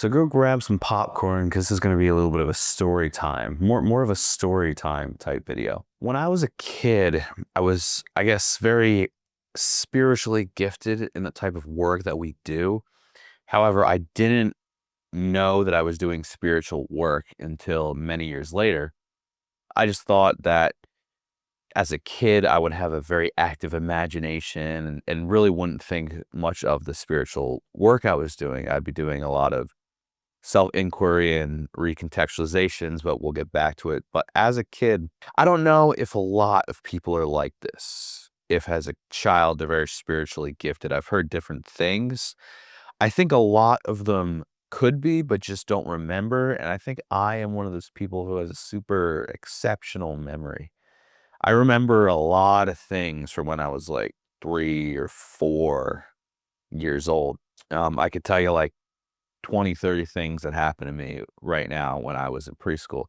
So go grab some popcorn because this is going to be a little bit of a story time, more of a story time type video. When I was a kid, I was, I guess, very spiritually gifted in the type of work that we do. However, I didn't know that I was doing spiritual work until many years later. I just thought that as a kid, I would have a very active imagination and really wouldn't think much of the spiritual work I was doing. I'd be doing a lot of self-inquiry and recontextualizations, but we'll get back to it. But as a kid, I don't know if a lot of people are like this. If as a child, they're very spiritually gifted. I've heard different things. I think a lot of them could be, but just don't remember. And I think I am one of those people who has a super exceptional memory. I remember a lot of things from when I was like 3 or 4 years old. I could tell you like 20, 30 things that happen to me right now when I was in preschool.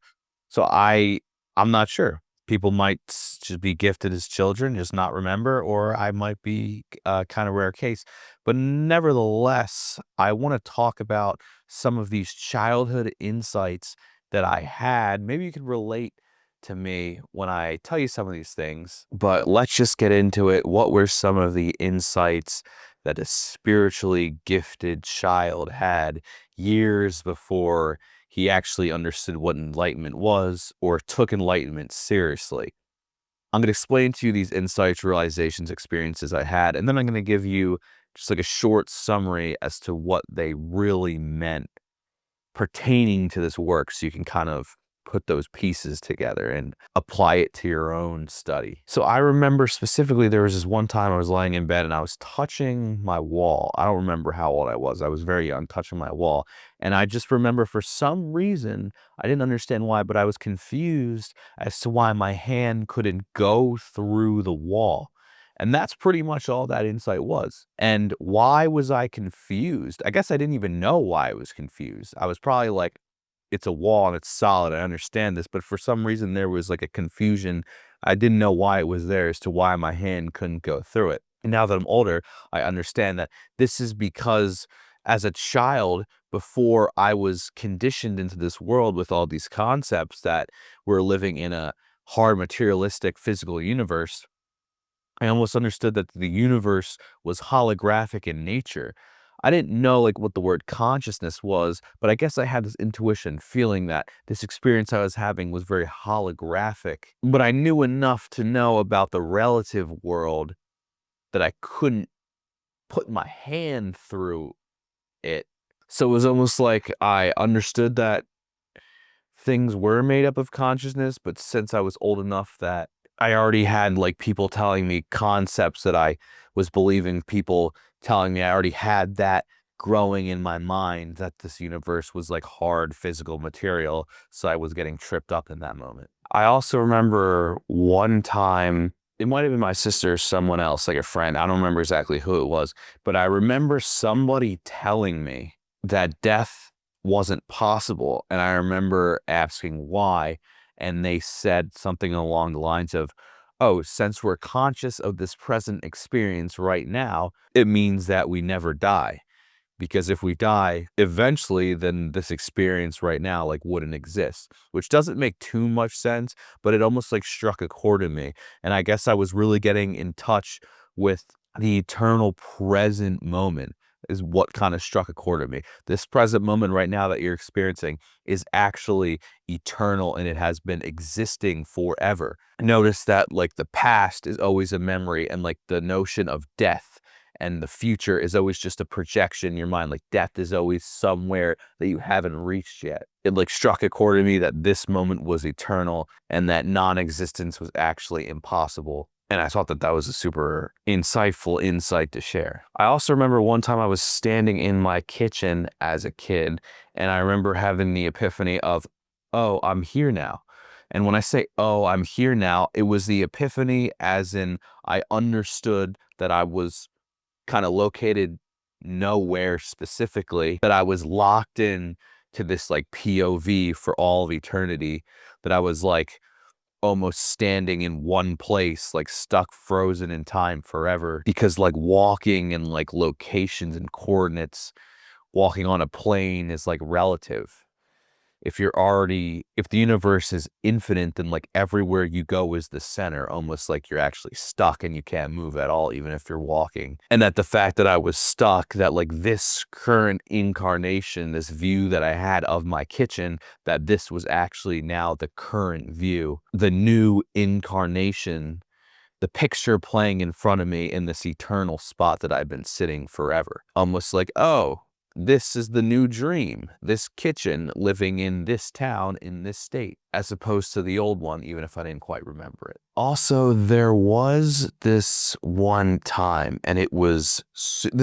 So I'm not sure. People might just be gifted as children, just not remember, or I might be a kind of rare case. But nevertheless, I want to talk about some of these childhood insights that I had. Maybe you could relate to me when I tell you some of these things, but let's just get into it. What were some of the insights that a spiritually gifted child had years before he actually understood what enlightenment was or took enlightenment seriously? I'm going to explain to you these insights, realizations, experiences I had, and then I'm going to give you just like a short summary as to what they really meant pertaining to this work so you can kind of put those pieces together and apply it to your own study. So I remember specifically there was this one time I was lying in bed and I was touching my wall. I don't remember how old I was. I was very young, touching my wall. And I just remember for some reason, I didn't understand why, but I was confused as to why my hand couldn't go through the wall. And that's pretty much all that insight was. And why was I confused? I guess I didn't even know why I was confused. I was probably like, it's a wall and it's solid. I understand this. But for some reason, there was like a confusion. I didn't know why it was there as to why my hand couldn't go through it. And now that I'm older, I understand that this is because as a child, before I was conditioned into this world with all these concepts that we're living in a hard materialistic physical universe, I almost understood that the universe was holographic in nature. I didn't know like what the word consciousness was, but I guess I had this intuition feeling that this experience I was having was very holographic. But I knew enough to know about the relative world that I couldn't put my hand through it. So it was almost like I understood that things were made up of consciousness, but since I was old enough that I already had like people telling me concepts that I was believing, people telling me I already had that growing in my mind that this universe was like hard physical material. So I was getting tripped up in that moment. I also remember one time, it might have been my sister or someone else, like a friend. I don't remember exactly who it was, but I remember somebody telling me that death wasn't possible. And I remember asking why. And they said something along the lines of, oh, since we're conscious of this present experience right now, it means that we never die. Because if we die eventually, then this experience right now like wouldn't exist, which doesn't make too much sense, but it almost like struck a chord in me. And I guess I was really getting in touch with the eternal present moment is what kind of struck a chord in me. This present moment right now that you're experiencing is actually eternal and it has been existing forever. Notice that like the past is always a memory and like the notion of death and the future is always just a projection in your mind. Like death is always somewhere that you haven't reached yet. It like struck a chord in me that this moment was eternal and that non-existence was actually impossible. And I thought that that was a super insightful insight to share. I also remember one time I was standing in my kitchen as a kid, and I remember having the epiphany of, oh, I'm here now. And when I say, oh, I'm here now, it was the epiphany as in I understood that I was kind of located nowhere specifically, that I was locked in to this like POV for all of eternity, that I was like almost standing in one place, like stuck frozen in time forever, because like walking and like locations and coordinates walking on a plane is like relative. If the universe is infinite, then like everywhere you go is the center, almost like you're actually stuck and you can't move at all, even if you're walking. And that the fact that I was stuck, that like this current incarnation, this view that I had of my kitchen, that this was actually now the current view, the new incarnation, the picture playing in front of me in this eternal spot that I've been sitting forever. Almost like, oh, this is the new dream, this kitchen living in this town in this state, as opposed to the old one, even if I didn't quite remember it. Also, there was this one time, and this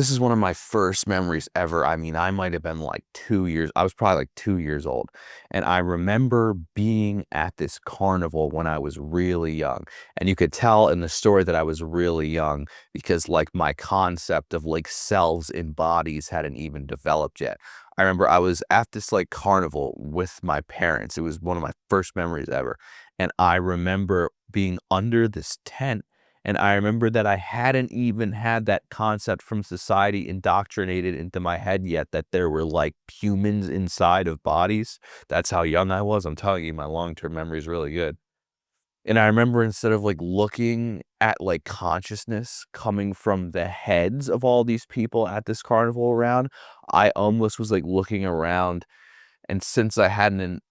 is one of my first memories ever. I mean, I might have been like 2 years, I was probably like 2 years old. And I remember being at this carnival when I was really young. And you could tell in the story that I was really young because like my concept of like selves in bodies hadn't even developed yet. I remember I was at this like carnival with my parents. It was one of my first memories ever. And I remember being under this tent. And I remember that I hadn't even had that concept from society indoctrinated into my head yet, that there were like humans inside of bodies. That's how young I was. I'm telling you, my long-term memory is really good. And I remember instead of, like, looking at, like, consciousness coming from the heads of all these people at this carnival around, I almost was, like, looking around, and since I hadn't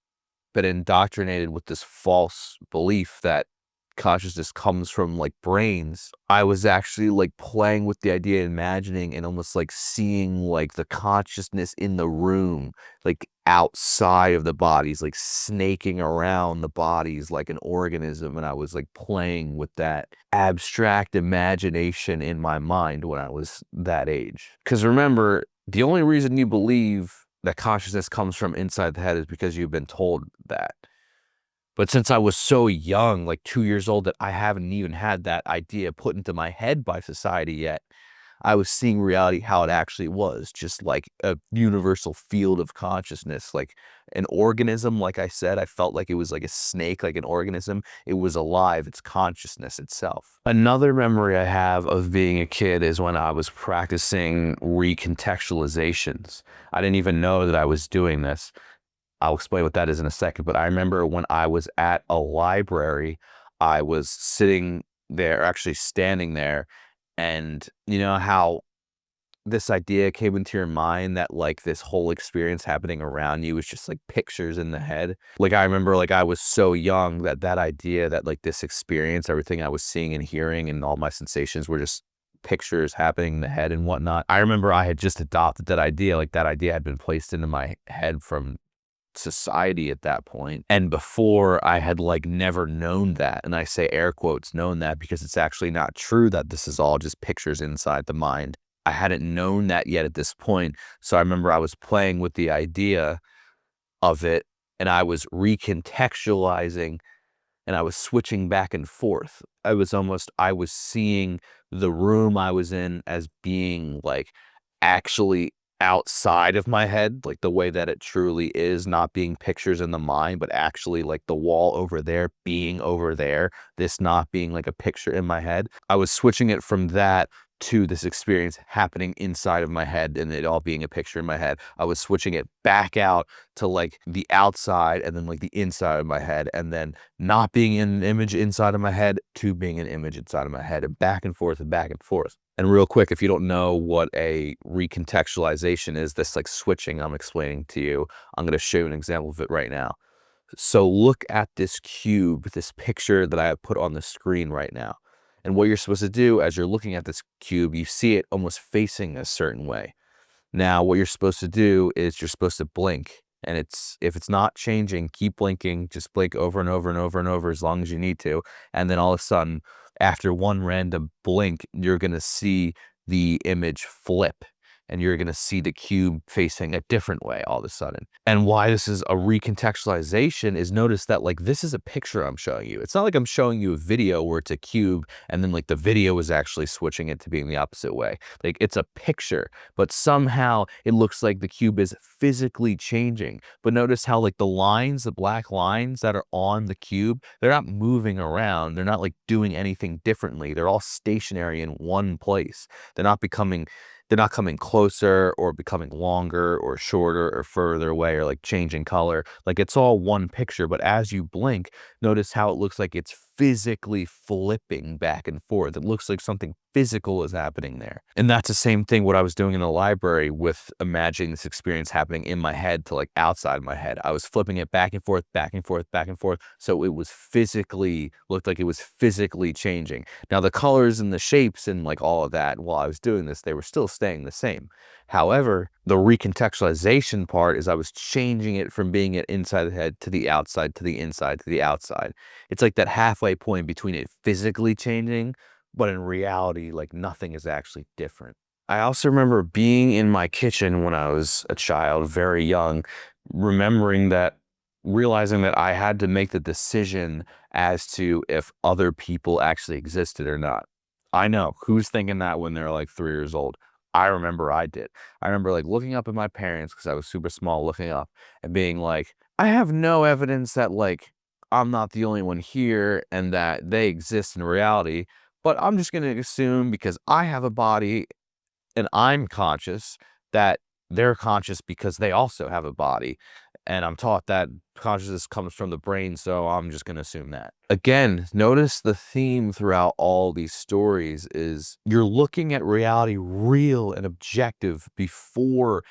been indoctrinated with this false belief that consciousness comes from like brains, I was actually like playing with the idea, imagining and almost like seeing like the consciousness in the room, like outside of the bodies, like snaking around the bodies like an organism. And I was like playing with that abstract imagination in my mind when I was that age. Because remember, the only reason you believe that consciousness comes from inside the head is because you've been told that. But since I was so young, like 2 years old, that I haven't even had that idea put into my head by society yet, I was seeing reality how it actually was, just like a universal field of consciousness, like an organism. Like I said, I felt like it was like a snake, like an organism. It was alive, it's consciousness itself. Another memory I have of being a kid is when I was practicing recontextualizations. I didn't even know that I was doing this. I'll explain what that is in a second, but I remember when I was at a library, I was sitting there, actually standing there, and you know how this idea came into your mind that like this whole experience happening around you was just like pictures in the head. Like I remember like I was so young that that idea that like this experience, everything I was seeing and hearing and all my sensations were just pictures happening in the head and whatnot. I remember I had just adopted that idea, like that idea had been placed into my head from society at that point. And before I had like never known that. And I say air quotes known that because it's actually not true that this is all just pictures inside the mind. I hadn't known that yet at this point. So I remember I was playing with the idea of it and I was recontextualizing and I was switching back and forth. I was seeing the room I was in as being like actually outside of my head, like the way that it truly is, not being pictures in the mind, but actually like the wall over there being over there, this not being like a picture in my head. I was switching it from that to this experience happening inside of my head and it all being a picture in my head. I was switching it back out to like the outside and then like the inside of my head and then not being an image inside of my head to being an image inside of my head and back and forth and back and forth. And real quick, if you don't know what a recontextualization is, this like switching I'm explaining to you, I'm going to show you an example of it right now. So look at this cube, this picture that I have put on the screen right now. And what you're supposed to do as you're looking at this cube, you see it almost facing a certain way. Now, what you're supposed to do is you're supposed to blink. And if it's not changing, keep blinking, just blink over and over and over and over as long as you need to. And then all of a sudden, after one random blink, you're going to see the image flip and you're going to see the cube facing a different way all of a sudden. And why this is a recontextualization is, notice that like this is a picture I'm showing you. It's not like I'm showing you a video where it's a cube and then like the video is actually switching it to being the opposite way. Like it's a picture, but somehow it looks like the cube is physically changing. But notice how like the lines, the black lines that are on the cube, they're not moving around. They're not like doing anything differently. They're all stationary in one place. They're not becoming They're not coming closer or becoming longer or shorter or further away or like changing color. Like it's all one picture, but as you blink, notice how it looks like it's physically flipping back and forth. It looks like something physical is happening there. And that's the same thing what I was doing in the library with imagining this experience happening in my head to like outside my head. I was flipping it back and forth, back and forth, back and forth. So it was physically, looked like it was physically changing. Now the colors and the shapes and like all of that, while I was doing this, they were still staying the same. However, the recontextualization part is I was changing it from being it inside the head to the outside, to the inside, to the outside. It's like that halfway point between it physically changing, but in reality, like nothing is actually different. I also remember being in my kitchen when I was a child, very young, remembering that, realizing that I had to make the decision as to if other people actually existed or not. I know, who's thinking that when they're like 3 years old? I remember I did. I remember like looking up at my parents because I was super small, looking up and being like, I have no evidence that like I'm not the only one here and that they exist in reality, but I'm just going to assume because I have a body and I'm conscious that they're conscious because they also have a body. And I'm taught that consciousness comes from the brain, so I'm just going to assume that. Again, notice the theme throughout all these stories is you're looking at reality real and objective before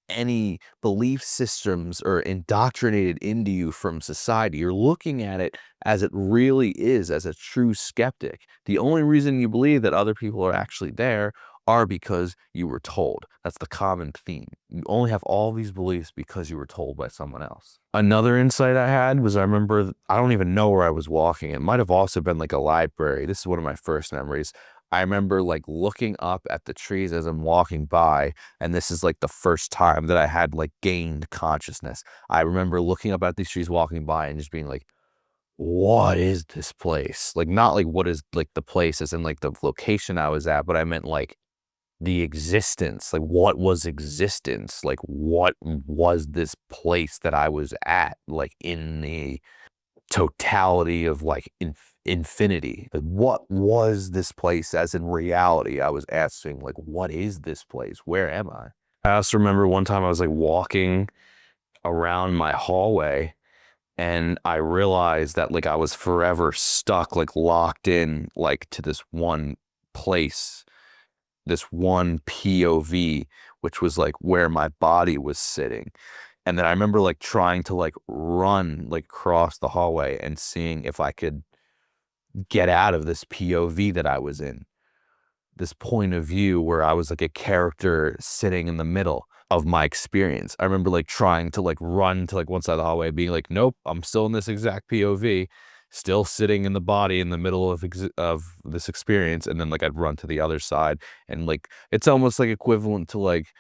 any belief systems are indoctrinated into you from society. You're looking at it as it really is, as a true skeptic. The only reason you believe that other people are actually there are because you were told. That's the common theme. You only have all these beliefs because you were told by someone else. Another insight I had was I remember, I don't even know where I was walking. It might have also been like a library. This is one of my first memories. I remember like looking up at the trees as I'm walking by, and this is like the first time that I had like gained consciousness. I remember looking up at these trees walking by and just being like, what is this place? Like, not like what is like the place as in like the location I was at, but I meant like the existence. Like, what was existence? Like, what was this place that I was at? Like, in the totality of like infinity. Like, what was this place as in reality? I was asking, like, what is this place? Where am I? I also remember one time I was like walking around my hallway and I realized that like I was forever stuck, like locked in, like to this one place, this one POV, which was like where my body was sitting. And then I remember like trying to like run like across the hallway and seeing if I could get out of this POV that I was in, this point of view where I was like a character sitting in the middle of my experience. I remember like trying to like run to like one side of the hallway, being like, nope, I'm still in this exact POV, still sitting in the body in the middle of this experience. And then like I'd run to the other side, and like it's almost like equivalent to like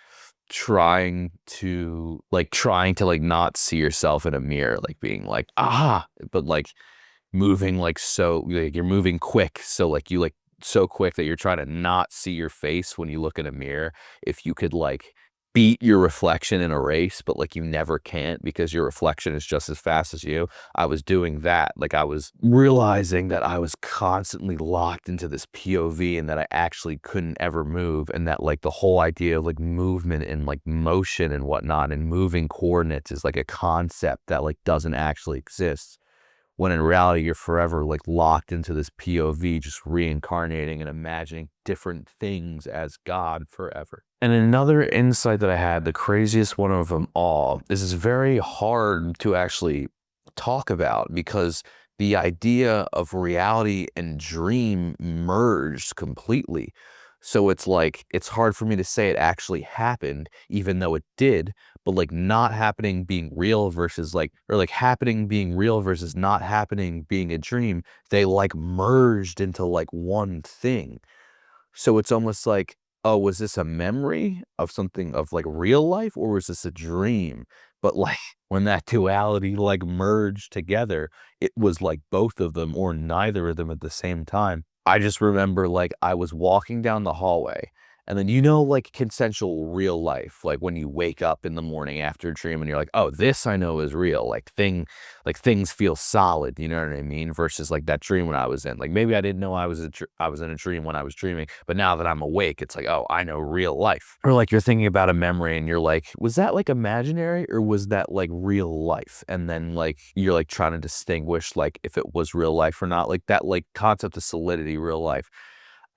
trying to not see yourself in a mirror, like being like, ah, but like moving like so like you're moving quick, so like you like so quick that you're trying to not see your face when you look in a mirror. If you could like beat your reflection in a race, but like you never can't because your reflection is just as fast as you. I was doing that. Like I was realizing that I was constantly locked into this POV and that I actually couldn't ever move, and that like the whole idea of like movement and like motion and whatnot and moving coordinates is like a concept that like doesn't actually exist, when in reality you're forever like locked into this POV, just reincarnating and imagining different things as God forever. And another insight that I had, the craziest one of them all, this is very hard to actually talk about because the idea of reality and dream merged completely. So it's like, it's hard for me to say it actually happened, even though it did, but like not happening being real versus like, or like happening being real versus not happening being a dream, they like merged into like one thing. So it's almost like, oh, was this a memory of something of like real life, or was this a dream? But like when that duality like merged together, it was like both of them or neither of them at the same time. I just remember like I was walking down the hallway And then, like consensual real life, like when you wake up in the morning after a dream and you're like, oh, this I know is real. Like things feel solid. You know what I mean? Versus like that dream when I was in, like maybe I didn't know I was in a dream when I was dreaming, but now that I'm awake, it's like, oh, I know real life. Or like you're thinking about a memory and you're like, was that like imaginary or was that like real life? And then like you're like trying to distinguish like if it was real life or not, like that like concept of solidity, real life.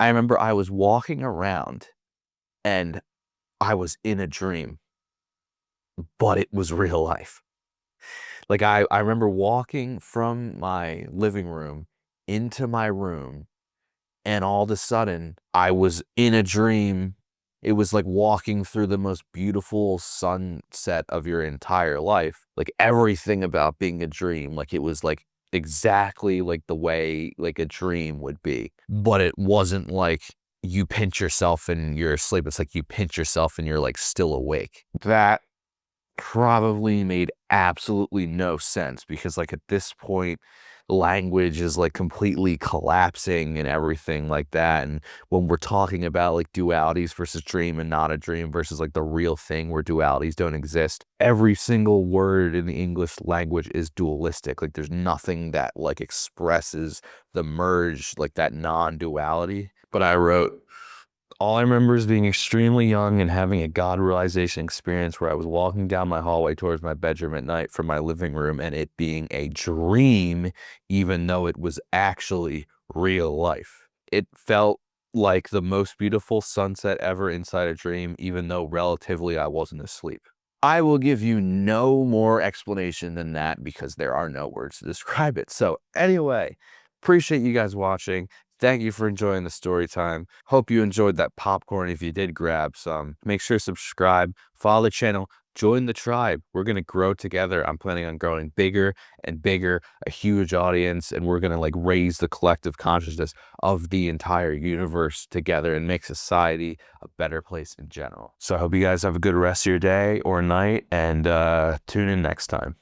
I remember I was walking around and I was in a dream, but it was real life. Like I remember walking from my living room into my room, and all of a sudden I was in a dream. It was like walking through the most beautiful sunset of your entire life. Like everything about being a dream, like it was like exactly like the way like a dream would be. But it wasn't like you pinch yourself and you're asleep. It's like you pinch yourself and you're like still awake. That probably made absolutely no sense because like at this point language is like completely collapsing and everything like that. And when we're talking about like dualities versus dream and not a dream versus like the real thing where dualities don't exist, every single word in the English language is dualistic. Like there's nothing that like expresses the merge, like that non-duality. But I wrote, all I remember is being extremely young and having a God realization experience where I was walking down my hallway towards my bedroom at night from my living room and it being a dream, even though it was actually real life. It felt like the most beautiful sunset ever inside a dream, even though relatively I wasn't asleep. I will give you no more explanation than that because there are no words to describe it. So anyway, appreciate you guys watching. Thank you for enjoying the story time. Hope you enjoyed that popcorn. If you did, grab some. Make sure to subscribe, follow the channel, join the tribe. We're going to grow together. I'm planning on growing bigger and bigger, a huge audience, and we're going to like raise the collective consciousness of the entire universe together and make society a better place in general. So I hope you guys have a good rest of your day or night, and tune in next time.